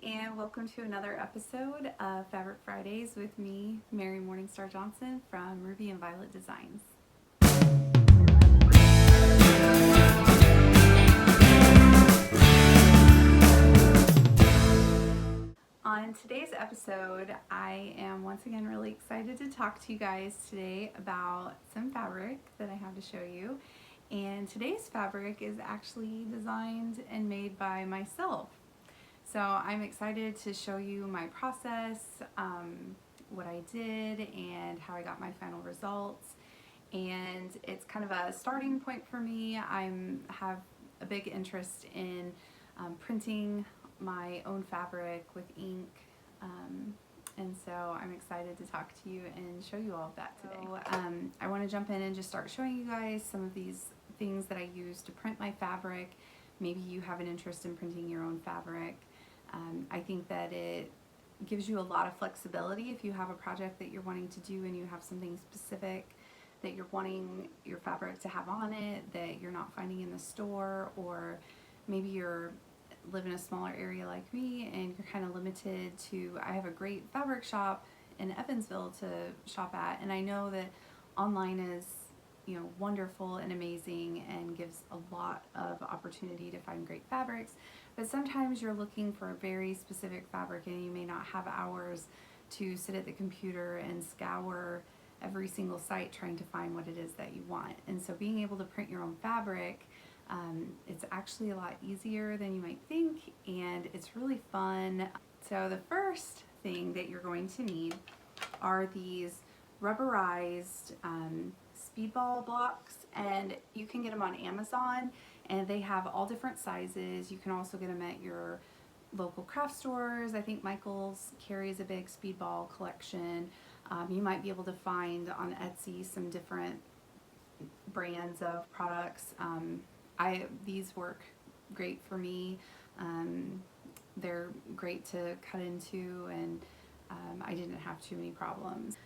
and welcome to another episode of Fabric Fridays with me, Mary Morningstar Johnson from Ruby and Violet Designs. On today's episode, I am once again really excited to talk to you guys today about some fabric that I have to show you. And today's fabric is actually designed and made by myself. So I'm excited to show you my process, what I did, and how I got my final results. And it's kind of a starting point for me. I have a big interest in printing my own fabric with ink. And so I'm excited to talk to you and show you all of that today. So, I want to jump in and just start showing you guys some of these things that I use to print my fabric. Maybe you have an interest in printing your own fabric. I think that it gives you a lot of flexibility if you have a project that you're wanting to do and you have something specific that you're wanting your fabric to have on it that you're not finding in the store, or maybe you're live in a smaller area like me and you're kind of limited to, I have a great fabric shop in Evansville to shop at, and I know that online is wonderful and amazing and gives a lot of opportunity to find great fabrics, but sometimes you're looking for a very specific fabric and you may not have hours to sit at the computer and scour every single site trying to find what it is that you want. And so being able to print your own fabric, it's actually a lot easier than you might think, and it's really fun. So the first thing that you're going to need are these rubberized speedball blocks, and you can get them on Amazon, and they have all different sizes. You can also get them at your local craft stores. I think Michael's carries a big speedball collection. You might be able to find on Etsy some different brands of products. These work great for me. They're great to cut into, and I didn't have too many problems.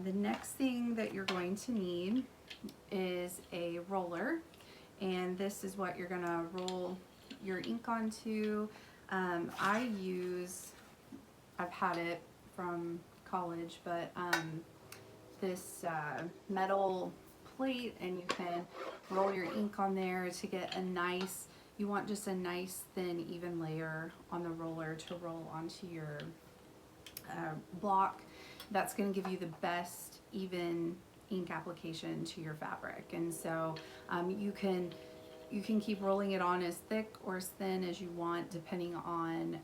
The next thing that you're going to need is a roller, and this is what you're gonna roll your ink onto. I've had it from college, but this metal plate, and you can roll your ink on there to get you want just a nice thin even layer on the roller to roll onto your block. That's going to give you the best even ink application to your fabric. And so you can keep rolling it on as thick or as thin as you want, depending on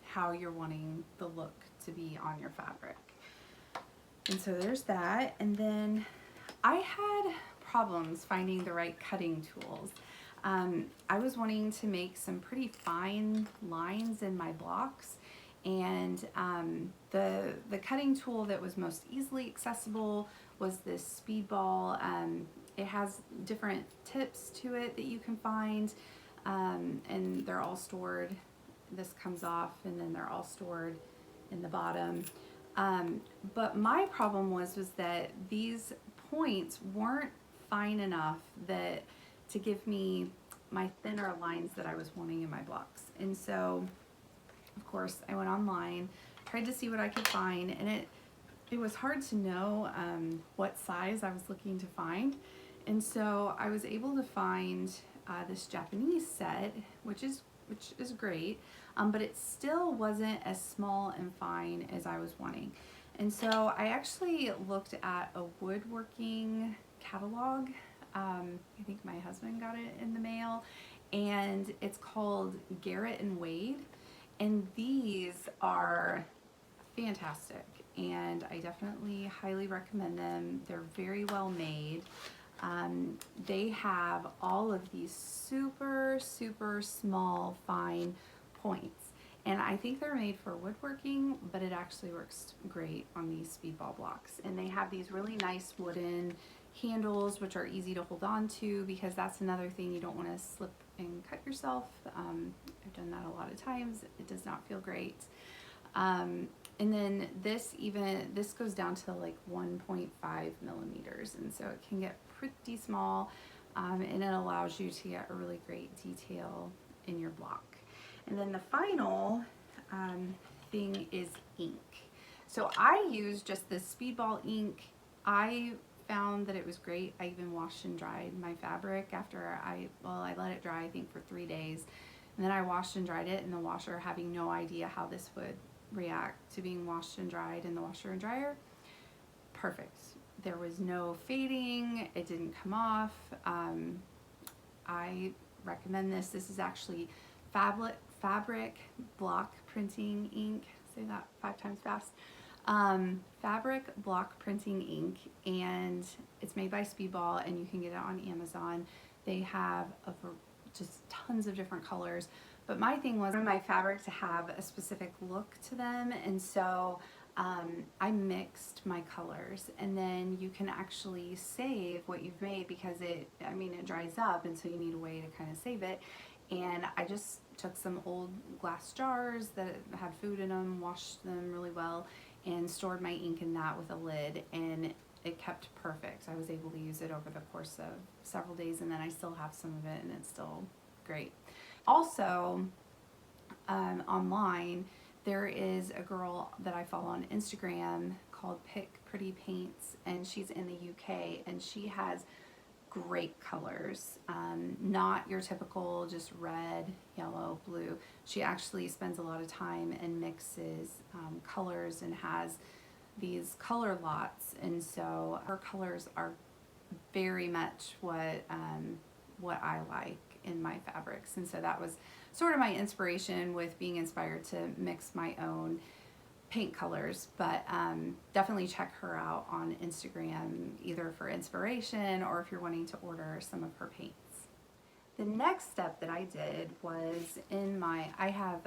how you're wanting the look to be on your fabric. And so there's that. And then I had problems finding the right cutting tools. I was wanting to make some pretty fine lines in my blocks, and the cutting tool that was most easily accessible was this speedball. It has different tips to it that you can find, and they're all stored. This comes off, and then they're all stored in the bottom. But my problem was that these points weren't fine enough to give me my thinner lines that I was wanting in my blocks. And so, of course, I went online, tried to see what I could find, and it was hard to know what size I was looking to find. And so I was able to find this Japanese set, which is great, but it still wasn't as small and fine as I was wanting. And so I actually looked at a woodworking catalog. I think my husband got it in the mail, and it's called Garrett and Wade, and these are fantastic, and I definitely highly recommend them. They're very well made. They have all of these super small fine points, and I think they're made for woodworking, but it actually works great on these speedball blocks. And they have these really nice wooden handles, which are easy to hold on to, because that's another thing, you don't want to slip and cut yourself. I've done that a lot of times. It does not feel great. And then this goes down to like 1.5 millimeters, and so it can get pretty small, and it allows you to get a really great detail in your block. And then the final thing is ink. So I use just the Speedball ink. I found that it was great. I even washed and dried my fabric after I let it dry, I think, for 3 days. And then I washed and dried it in the washer, having no idea how this would react to being washed and dried in the washer and dryer. Perfect. There was no fading. It didn't come off. I recommend this. This is actually fabric block printing ink. Say that 5 times fast. Fabric block printing ink, and it's made by Speedball, and you can get it on Amazon. They have just tons of different colors, but my thing was my fabric to have a specific look to them, and so I mixed my colors, and then you can actually save what you've made because it dries up, and so you need a way to kind of save it. And I just took some old glass jars that had food in them, washed them really well, and stored my ink in that with a lid, and it kept perfect. I was able to use it over the course of several days, and then I still have some of it, and it's still great. Also, online, there is a girl that I follow on Instagram called Pick Pretty Paints, and she's in the UK, and she has great colors, not your typical just red, yellow, blue. She actually spends a lot of time and mixes colors and has these color lots, and so her colors are very much what I like in my fabrics, and so that was sort of my inspiration with being inspired to mix my own paint colors. But definitely check her out on Instagram, either for inspiration or if you're wanting to order some of her paints. The next step that I did was I have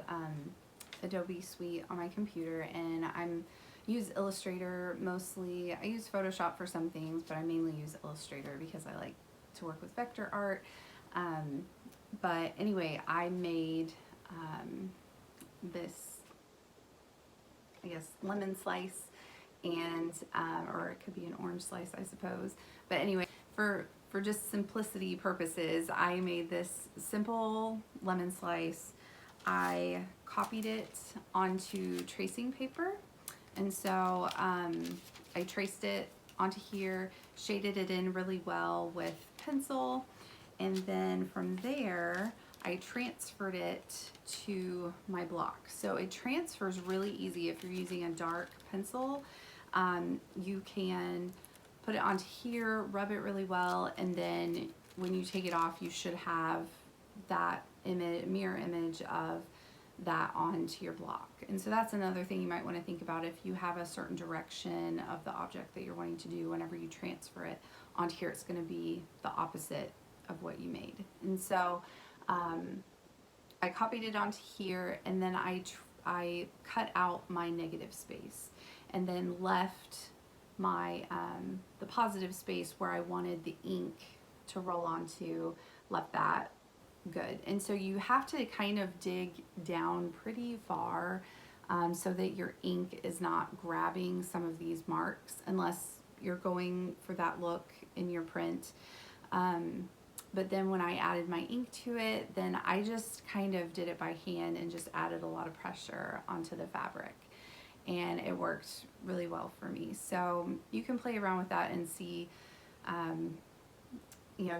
Adobe Suite on my computer, and use Illustrator mostly. I use Photoshop for some things, but I mainly use Illustrator because I like to work with vector art. But anyway, I made this, I guess, lemon slice, and or it could be an orange slice, I suppose. But anyway, for just simplicity purposes, I made this simple lemon slice. I copied it onto tracing paper, and so I traced it onto here, shaded it in really well with pencil, and then from there I transferred it to my block. So it transfers really easy if you're using a dark pencil. You can put it onto here, rub it really well, and then when you take it off, you should have that mirror image of that onto your block. And so that's another thing you might want to think about if you have a certain direction of the object that you're wanting to do. Whenever you transfer it onto here, it's going to be the opposite of what you made. And so I copied it onto here, and then I cut out my negative space, and then left my the positive space where I wanted the ink to roll onto, left that good. And so you have to kind of dig down pretty far so that your ink is not grabbing some of these marks, unless you're going for that look in your print. But then when I added my ink to it, then I just kind of did it by hand and just added a lot of pressure onto the fabric. And it worked really well for me. So you can play around with that and see,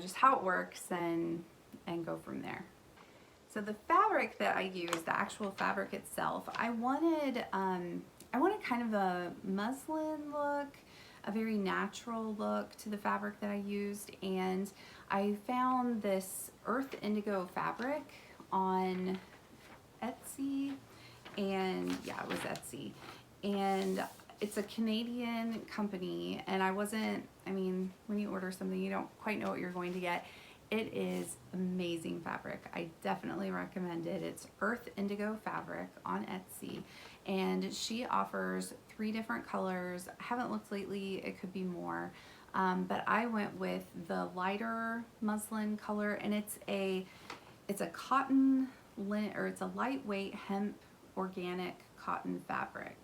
just how it works and go from there. So the fabric that I used, the actual fabric itself, I wanted kind of a muslin look, a very natural look to the fabric that I used, and I found this Earth Indigo fabric on Etsy, and yeah, it was Etsy, and it's a Canadian company, and when you order something, you don't quite know what you're going to get. It is amazing fabric. I definitely recommend it. It's Earth Indigo fabric on Etsy, and she offers 3 different colors. I haven't looked lately, it could be more, but I went with the lighter muslin color, and it's a cotton linen, or it's a lightweight hemp organic cotton fabric.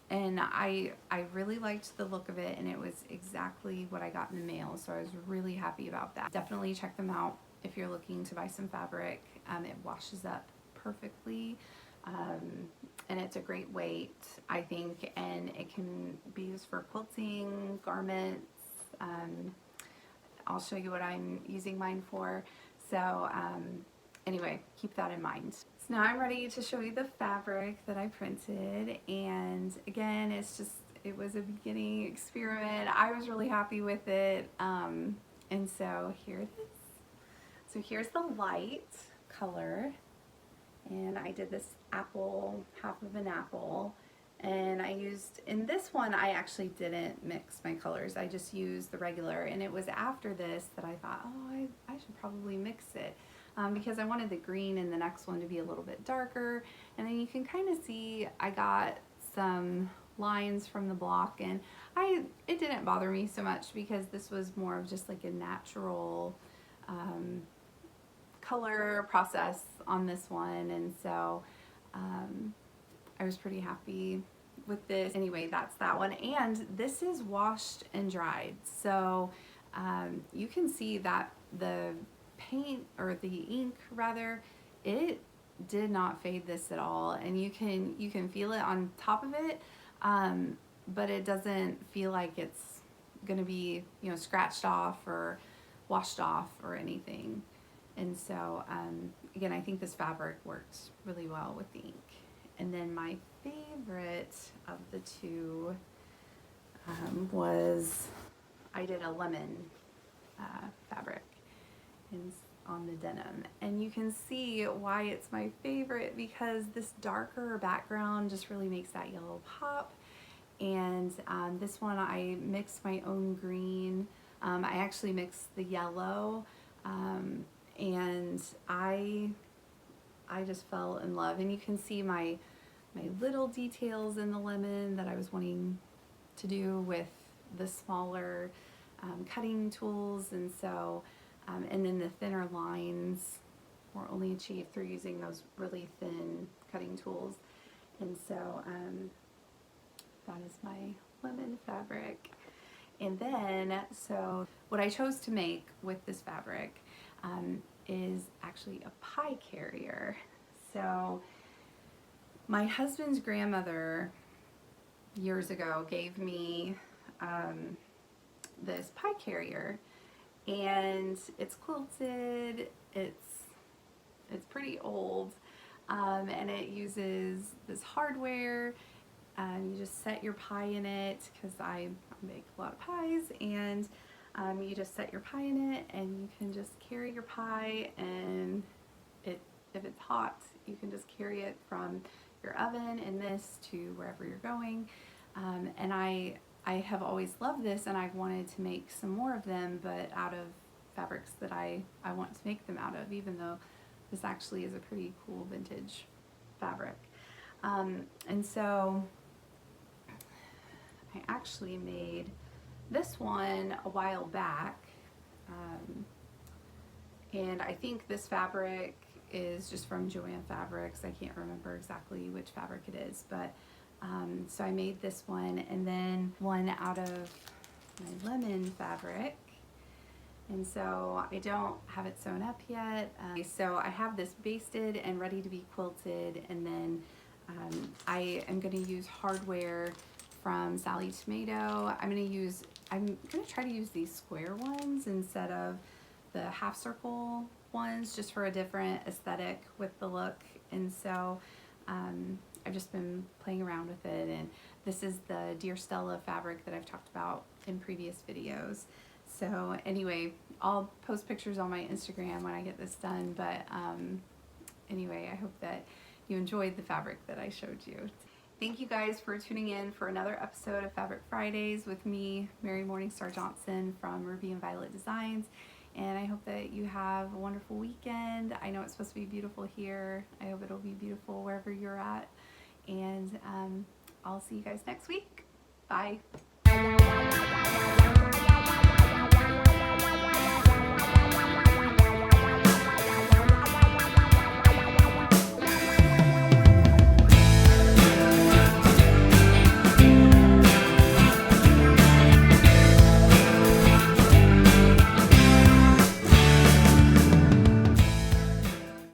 And I really liked the look of it, and it was exactly what I got in the mail, so I was really happy about that. Definitely check them out if you're looking to buy some fabric. It washes up perfectly. And it's a great weight, I think, and it can be used for quilting, garments. I'll show you what I'm using mine for. So anyway, keep that in mind. So now I'm ready to show you the fabric that I printed, and again, it was a beginning experiment. I was really happy with it, and so here it is. So here's the light color, and I did this apple, half of an apple, and in this one I actually didn't mix my colors. I just used the regular, and it was after this that I thought, oh, I should probably mix it. Because I wanted the green in the next one to be a little bit darker, and then you can kind of see I got some lines from the block, and it didn't bother me so much because this was more of just like a natural color process on this one, and so I was pretty happy with this. Anyway, that's that one, and this is washed and dried, so you can see that the paint, or the ink rather, it did not fade this at all, and you can feel it on top of it, but it doesn't feel like it's gonna be, you know, scratched off or washed off or anything. And so again, I think this fabric works really well with the ink. And then my favorite of the two was, I did a lemon fabric on the denim, and you can see why it's my favorite, because this darker background just really makes that yellow pop. And this one I mixed my own green. I actually mixed the yellow, and I just fell in love. And you can see my little details in the lemon that I was wanting to do with the smaller cutting tools, and so and then the thinner lines were only achieved through using those really thin cutting tools. And so that is my lemon fabric. And then, so what I chose to make with this fabric is actually a pie carrier. So my husband's grandmother years ago gave me this pie carrier, and it's quilted, it's pretty old, and it uses this hardware. You just set your pie in it, because I make a lot of pies, and you just set your pie in it, and you can just carry your pie, and if it's hot, you can just carry it from your oven in this to wherever you're going. And I have always loved this, and I've wanted to make some more of them, but out of fabrics that I want to make them out of, even though this actually is a pretty cool vintage fabric. And so I actually made this one a while back, and I think this fabric is just from Joann Fabrics. I can't remember exactly which fabric it is, but so I made this one, and then one out of my lemon fabric. And so I don't have it sewn up yet. So I have this basted and ready to be quilted, and then I am going to use hardware from Sally Tomato. I'm going to try to use these square ones instead of the half circle ones, just for a different aesthetic with the look. And so I've just been playing around with it, and this is the Dear Stella fabric that I've talked about in previous videos. So anyway, I'll post pictures on my Instagram when I get this done, but anyway, I hope that you enjoyed the fabric that I showed you. Thank you guys for tuning in for another episode of Fabric Fridays with me, Mary Morningstar Johnson from Ruby and Violet Designs. And I hope that you have a wonderful weekend. I know it's supposed to be beautiful here. I hope it'll be beautiful wherever you're at. And I'll see you guys next week. Bye.